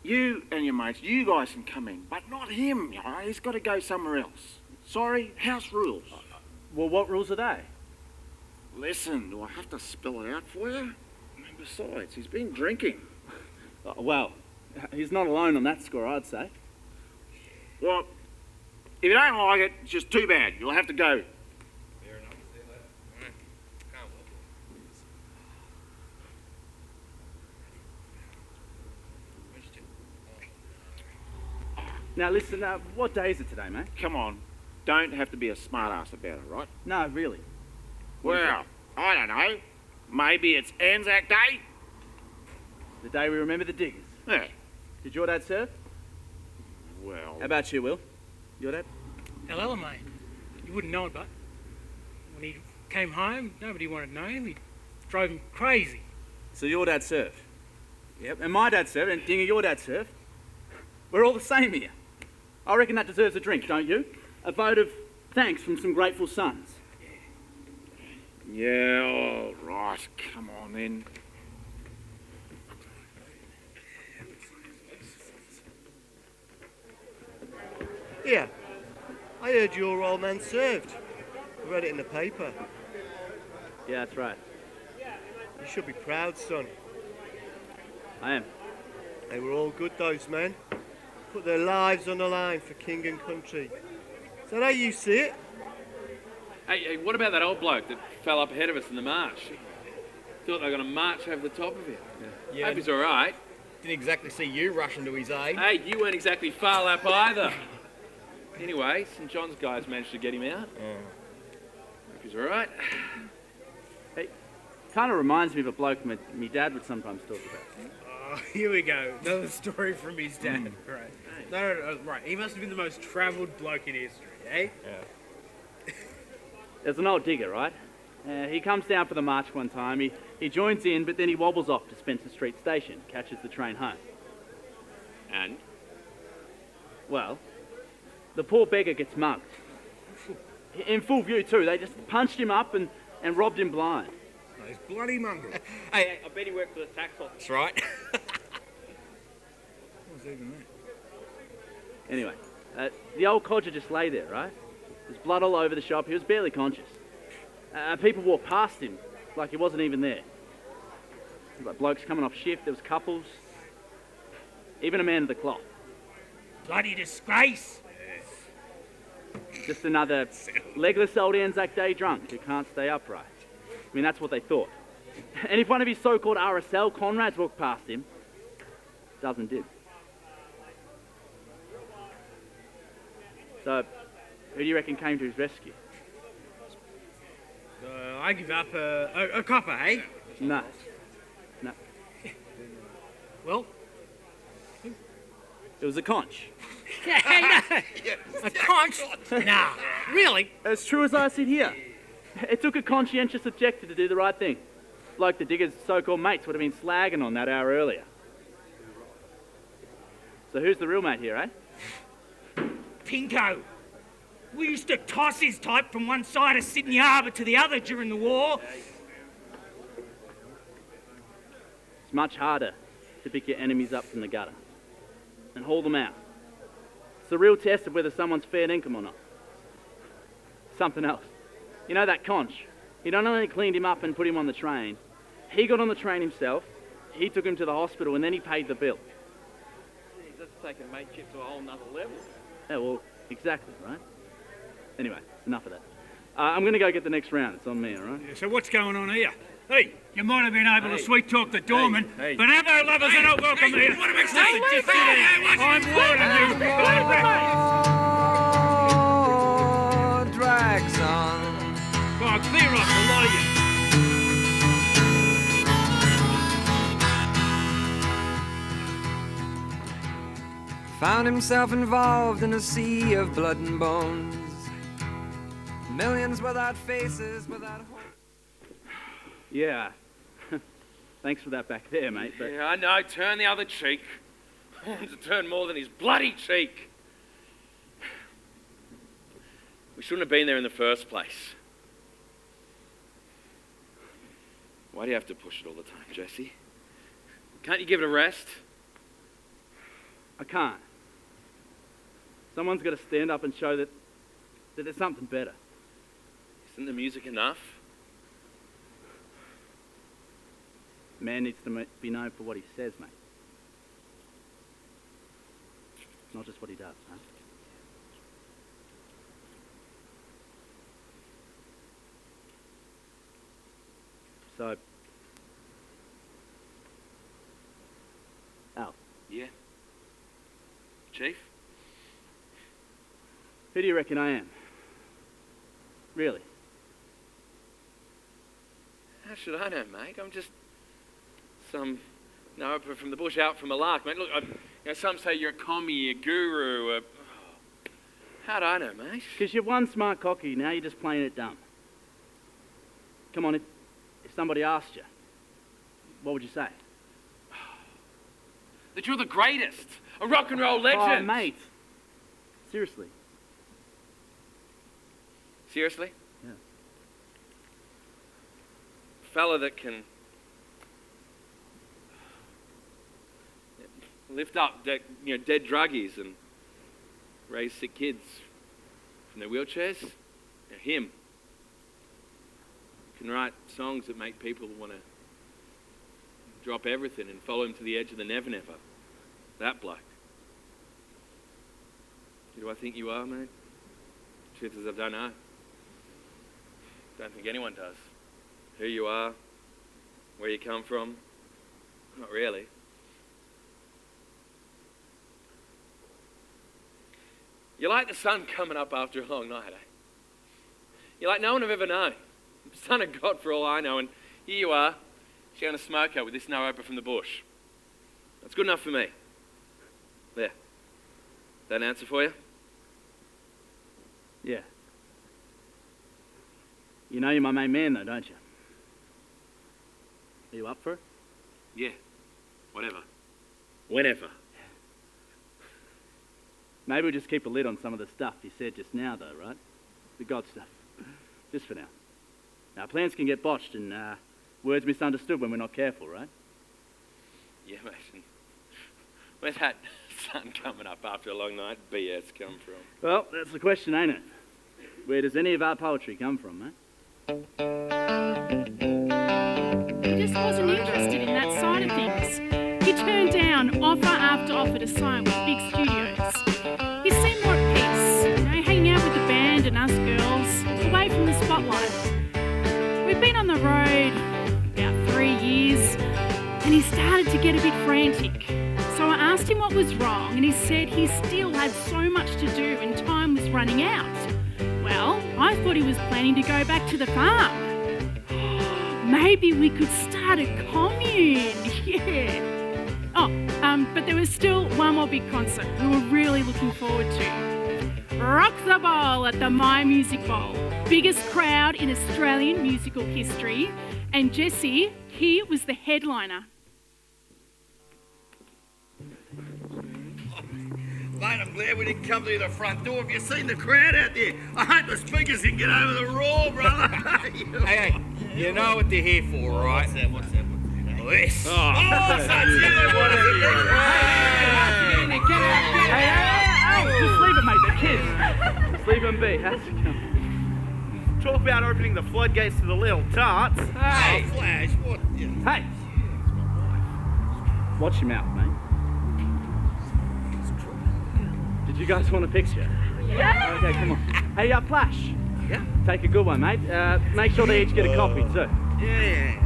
you and your mates, you guys can come in, but not him, you know, he's got to go somewhere else. Sorry, house rules. Well, what rules are they? Listen, do I have to spell it out for you? And besides, he's been drinking. Well, He's not alone on that score, I'd say. Well, if you don't like it, it's just too bad. You'll have to go. Now listen, what day is it today, mate? Come on. Don't have to be a smart ass about it, right? No, really. Well, I don't know. Maybe it's Anzac Day? The day we remember the diggers. Yeah. Did your dad serve? Well... How about you, Will? Your dad? Hello, mate. You wouldn't know it, but when he came home, nobody wanted to know him. He drove him crazy. So your dad served? Yep, and my dad served, and Dinger, your dad served. We're all the same here. I reckon that deserves a drink, don't you? A vote of thanks from some grateful sons. Yeah, all right. Come on, then. Yeah, I heard your old man served. I read it in the paper. Yeah, that's right. You should be proud, son. I am. They were all good, those men. Put their lives on the line for king and country. Is that how you see it? Hey, what about that old bloke that fell up ahead of us in the march? Thought they were going to march over the top of him. Yeah. Hope he's all right. Didn't exactly see you rushing to his aid. Hey, you weren't exactly far lap either. Anyway, St John's guys managed to get him out. Hope he's all right. Hey, kind of reminds me of a bloke my dad would sometimes talk about. Oh, here we go. Another story from his dad. Right. No, right. He must have been the most travelled bloke in history, eh? Yeah. There's an old digger, right? He comes down for the march one time. He joins in, but then he wobbles off to Spencer Street Station, catches the train home. And? Well, the poor beggar gets mugged. In full view, too. They just punched him up and robbed him blind. Those bloody mongrels. Hey, I bet he worked for the tax office. That's right. What was even that? Anyway, the old codger just lay there, right? There's blood all over the shop. He was barely conscious. People walked past him like he wasn't even there. Like blokes coming off shift, there was couples. Even a man of the cloth. Bloody disgrace. Just another legless old Anzac Day drunk who can't stay upright. I mean, that's what they thought. And if one of his so-called RSL comrades walked past him, a dozen did. So, who do you reckon came to his rescue? I give up a copper, eh? No. Well? It was a conch. A conch? Nah, really? As true as I sit here. It took a conscientious objector to do the right thing. Like the digger's so-called mates would have been slagging on that hour earlier. So who's the real mate here, eh? Pinko. We used to toss his type from one side of Sydney Harbour to the other during the war. It's much harder to pick your enemies up from the gutter and haul them out. It's the real test of whether someone's fair income or not. Something else. You know that conch? He not only cleaned him up and put him on the train, he got on the train himself, he took him to the hospital, and then he paid the bill. Jeez, that's taking mateship to a whole nother level. Yeah, well, exactly, right? Anyway, enough of that. I'm going to go get the next round. It's on me, all right? Yeah, so what's going on here? Hey, you might have been able to sweet-talk the doorman, Hey. but other lovers are not welcome here. What am I Listen, saying? just sit down. I'm warning you. Drags on. Go on, clear off, a lot of you. Found himself involved in a sea of blood and bones. Millions without faces, without hope. Yeah. Thanks for that back there, mate. But Yeah, I know. Turn the other cheek. To turn more than his bloody cheek. We shouldn't have been there in the first place. Why do you have to push it all the time, Jesse? Can't you give it a rest? I can't. Someone's got to stand up and show that there's something better. Isn't the music enough? Man needs to be known for what he says, mate. not just what he does, huh? So, Al, Yeah. Chief? who do you reckon I am? Really? How should I know, mate? I'm just some narroper from the bush out from a lark, mate. Look, some say you're a commie, a guru, How'd I know, mate? Because you're one smart cocky, now you're just playing it dumb. Come on, if somebody asked you, what would you say? That you're the greatest, a rock and roll legend. Oh, mate. Seriously. Seriously? Yeah. Fella that can lift up dead druggies and raise sick kids from their wheelchairs. Now, him can write songs that make people want to drop everything and follow him to the edge of the never never. That bloke. Who do I think you are, mate? Truth is, I don't know. Don't think anyone does. Who you are, where you come from, not really. You're like the sun coming up after a long night, eh? You're like no one I've ever known. Son of God for all I know, and here you are, sharing a smoker with this no-oper from the bush. That's good enough for me. There. That an answer for you? Yeah. You know you're my main man, though, don't you? Are you up for it? Yeah. Whatever. Whenever. Maybe we'll just keep a lid on some of the stuff you said just now, though, right? The God stuff. Just for now. Now, plans can get botched and words misunderstood when we're not careful, right? Yeah, mate. And where's that sun coming up after a long night BS come from? Well, that's the question, ain't it? Where does any of our poetry come from, mate? He just wasn't interested in that side of things. He turned down offer after offer to sign with big studios. He seemed more at peace, hanging out with the band and us girls, away from the spotlight. We'd been on the road about 3 years, and he started to get a bit frantic. So I asked him what was wrong, and he said he still had so much to do and time was running out. Well, I thought he was planning to go back to the farm. Maybe we could start a commune, yeah. Oh, but there was still one more big concert we were really looking forward to. Rock the Bowl at the My Music Bowl. Biggest crowd in Australian musical history. And Jesse, he was the headliner. Mate, I'm glad we didn't come through the front door. Have you seen the crowd out there? I hope the speakers can get over the roar, brother. Hey, you know what they're here for, right? What's that? This. Oh, Hey, just leave it, mate. They're kids. Just leave them be. How's it going? Talk about opening the floodgates to the little tarts. Hey, Flash, what? Hey! Watch your mouth, mate. Did you guys want a picture? Yeah. Okay, come on. Hey, Flash. Yeah? Take a good one, mate. Make sure they each get a copy, too. Yeah.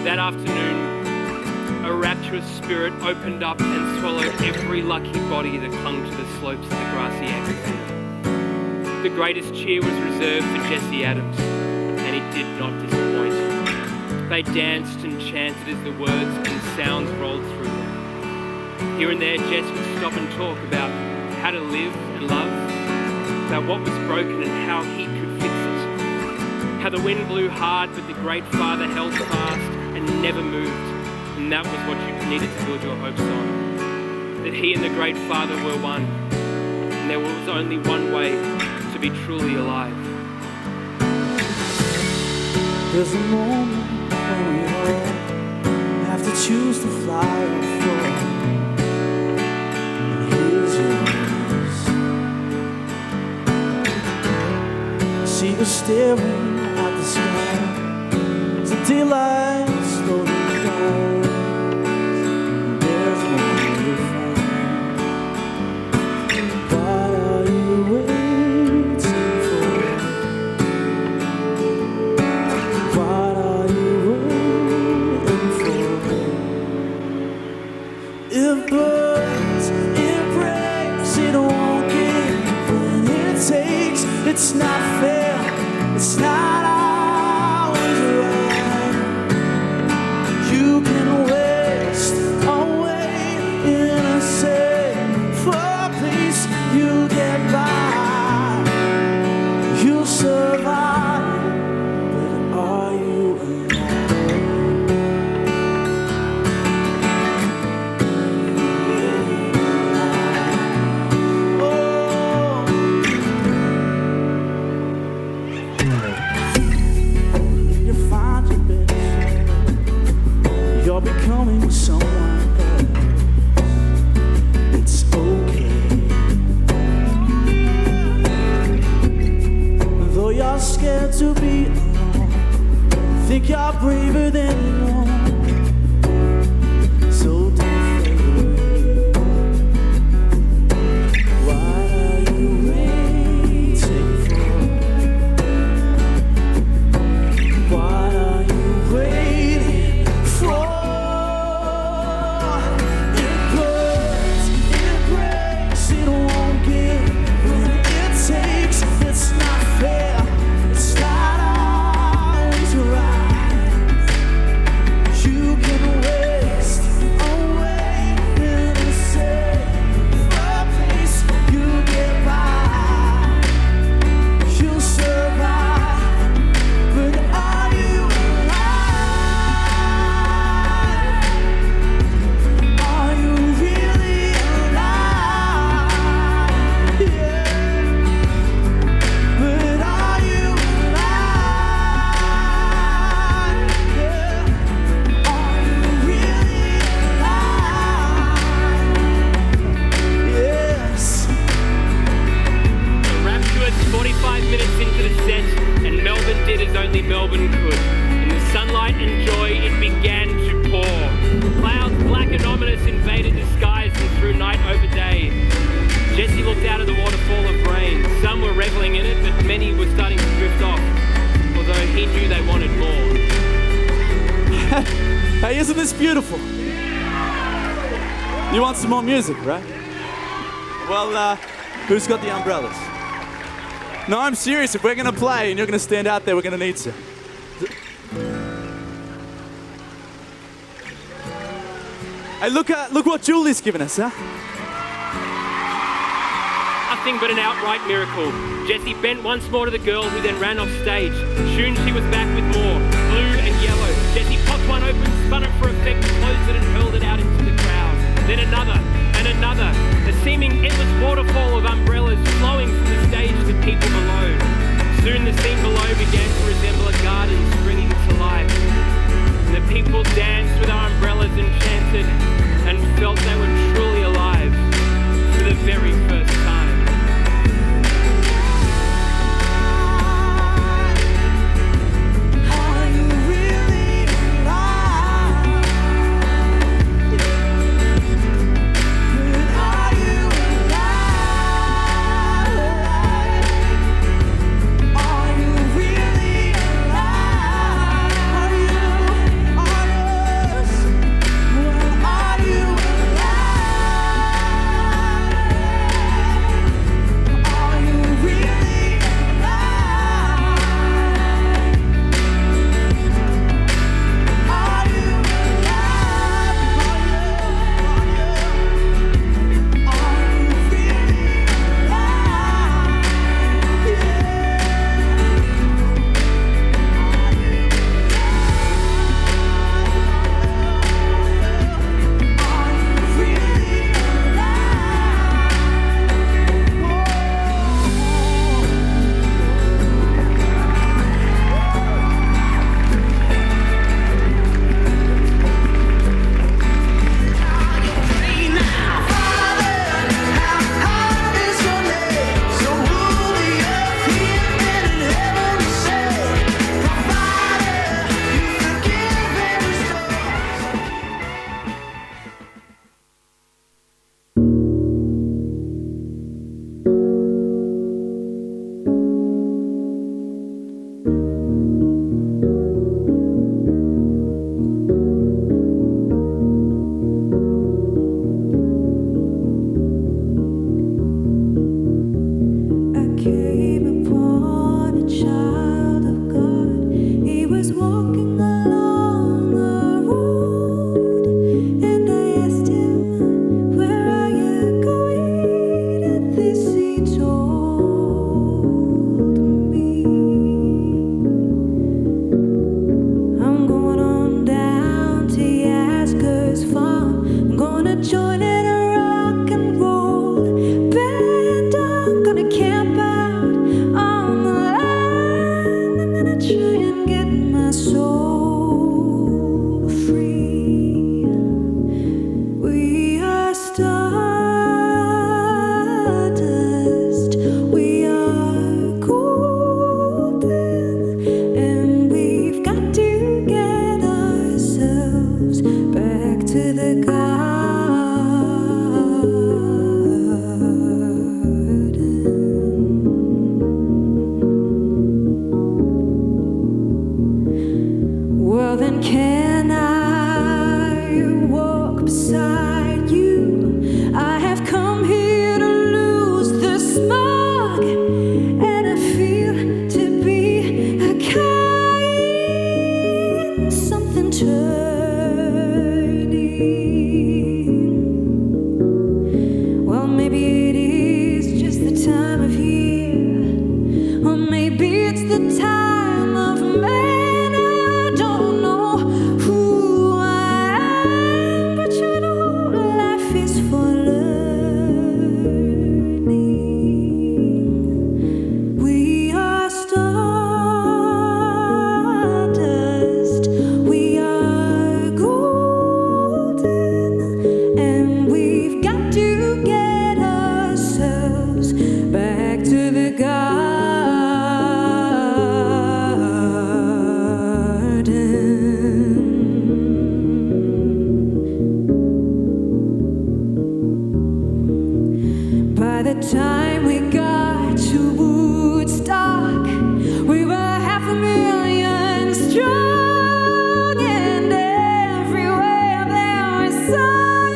That afternoon, a rapturous spirit opened up and swallowed every lucky body that clung to the slopes of the grassy amphitheatre. The greatest cheer was reserved for Jesse Adams, and it did not disappoint. They danced and chanted as the words and sounds rolled through them. Here and there, Jess would stop and talk about how to live and love, about what was broken and how he could fix it. How the wind blew hard, but the Great Father held fast and never moved, and that was what you needed to build your hopes on. That he and the Great Father were one, and there was only one way to be truly alive. There's a moment when we all have to choose to fly or fall. staring at the sky as the daylight slowly dies. There's one you'll find. What are you waiting for? What are you waiting for? If birds, it breaks, it won't give when it takes. It's not fair, it's not always right. You can waste away in a safe place. You get by, you'll survive, but are you you're becoming someone else. It's okay. Though you're scared to be alone, think you're braver than you know. So don't fade away. What are you waiting for? What are you waiting for? It's not fair, it's not always right. You can waste away in a safe place. You get by, you'll survive, but are you alive? Are you really alive? Yeah. But are you alive? Yeah. Are you really alive? Yes. The Rapture's 45 minutes into the set, and Melbourne did as only Melbourne could. In the sunlight and joy, it began to pour. Clouds black and ominous invaded the skies and threw night over day. Jesse looked out at the waterfall of rain. Some were reveling in it, but many were starting to drift off, although he knew they wanted more. Hey, isn't this beautiful? You want some more music, right? Well, who's got the umbrellas? No, I'm serious. If we're going to play and you're going to stand out there, we're going to need some. Hey, look what Julie's given us, huh? Nothing but an outright miracle. Jesse bent once more to the girl, who then ran off stage. Soon she was back with more, blue and yellow. Jesse popped one open, spun it for effect, closed it and hurled it out into the crowd. Then another and another, a seeming endless waterfall of umbrellas flowing from the stage to the people below. Soon the scene below began to resemble a garden springing to life. And the people danced with our umbrellas and chanted and felt they were truly alive for the very first time. Are you turning. Well, maybe it is just the time of year, or maybe it's the time of man. I don't know who I am, but you know life is for learning. We are stardust, we are golden, and we've got to get ourselves back to the garden. By the time we got to Woodstock, we were 500,000 strong, and everywhere there was song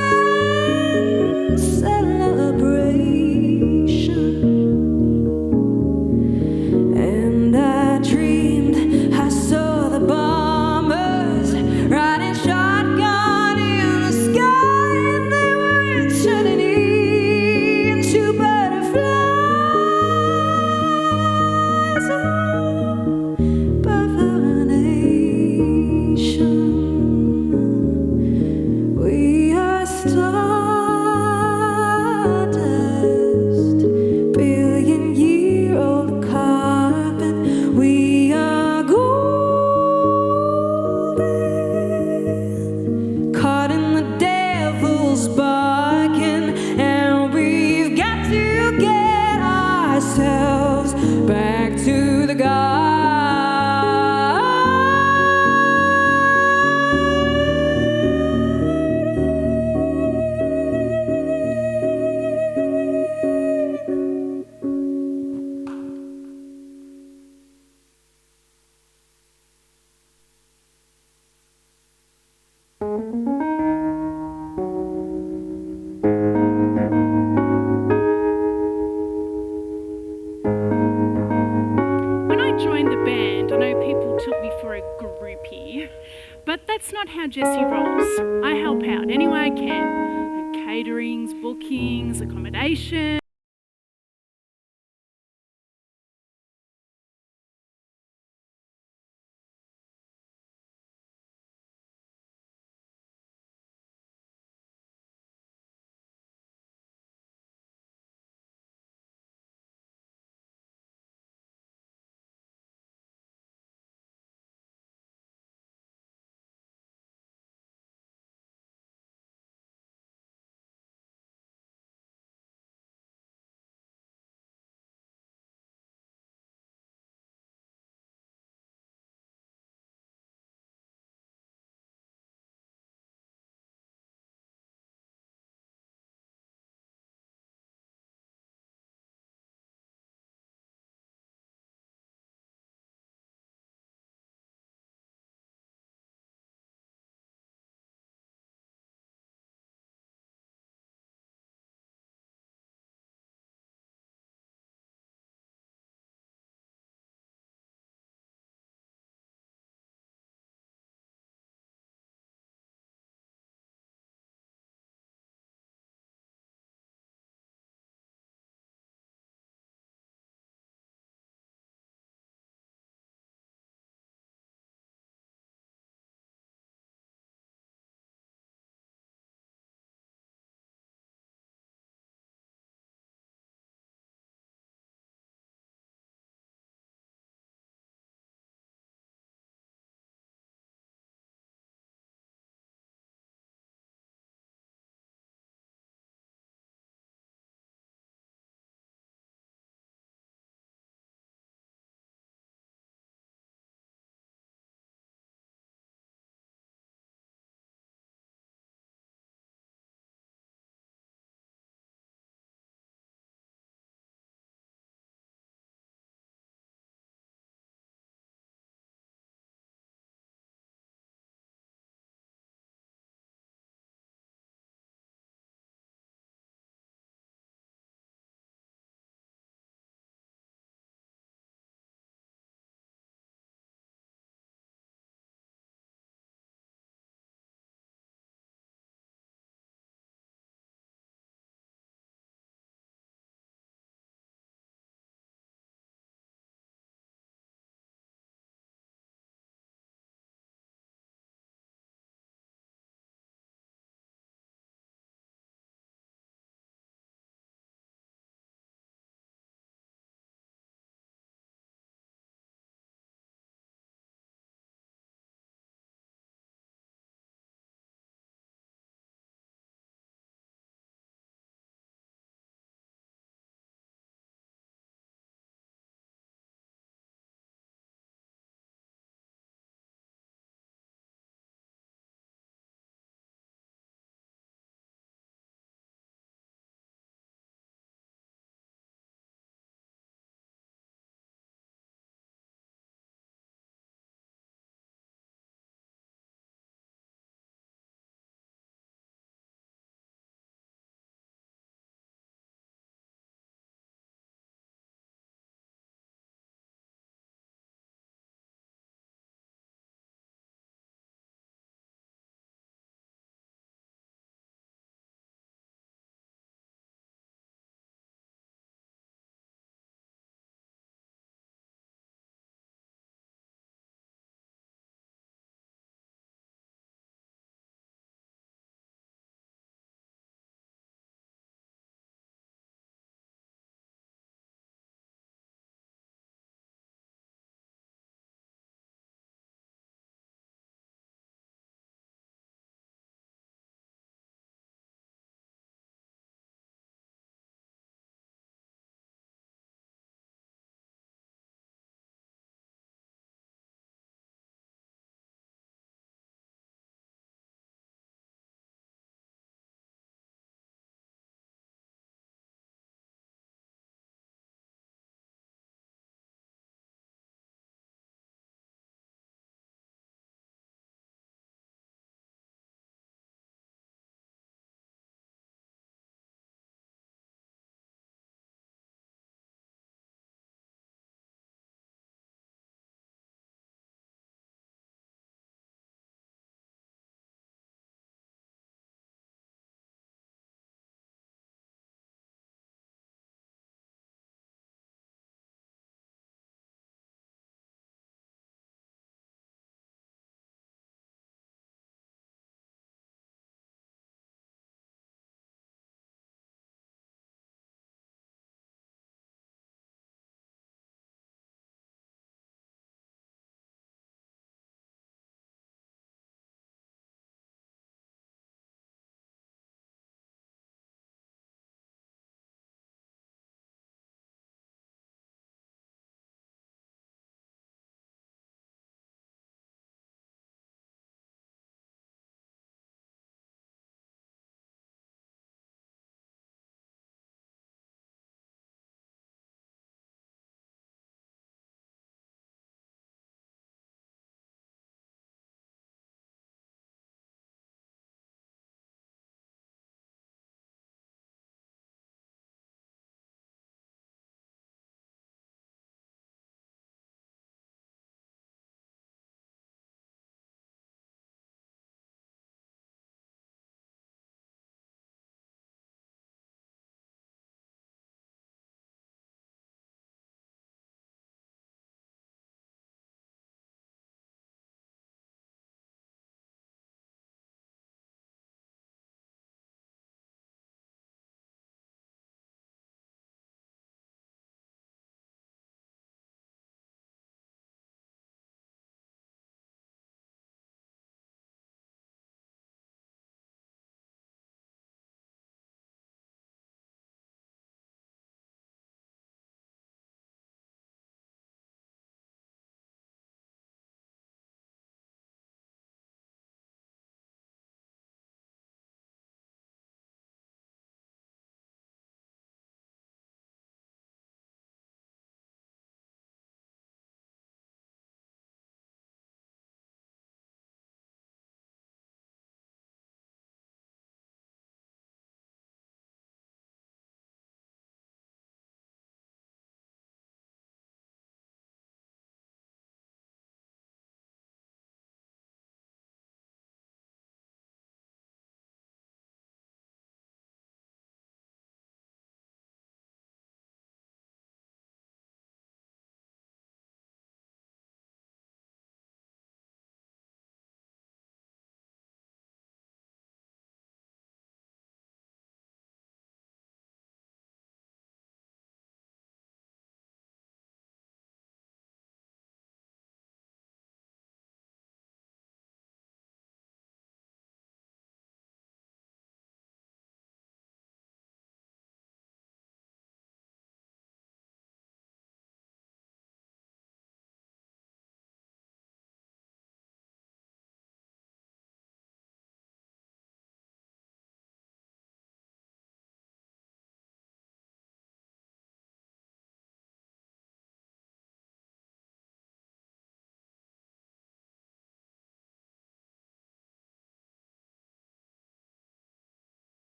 and celebration. And I dreamed I saw the bombers riding shotgun in the sky, and they were turning into butterflies above our nation. We are stardust, billion-year-old carbon. We are golden, caught in the devil's bargain, and we've got to get ourselves back to the When I joined the band, I know people took me for a groupie, but that's not how Jessie rolls. I help out any way I can. Caterings, bookings, accommodation.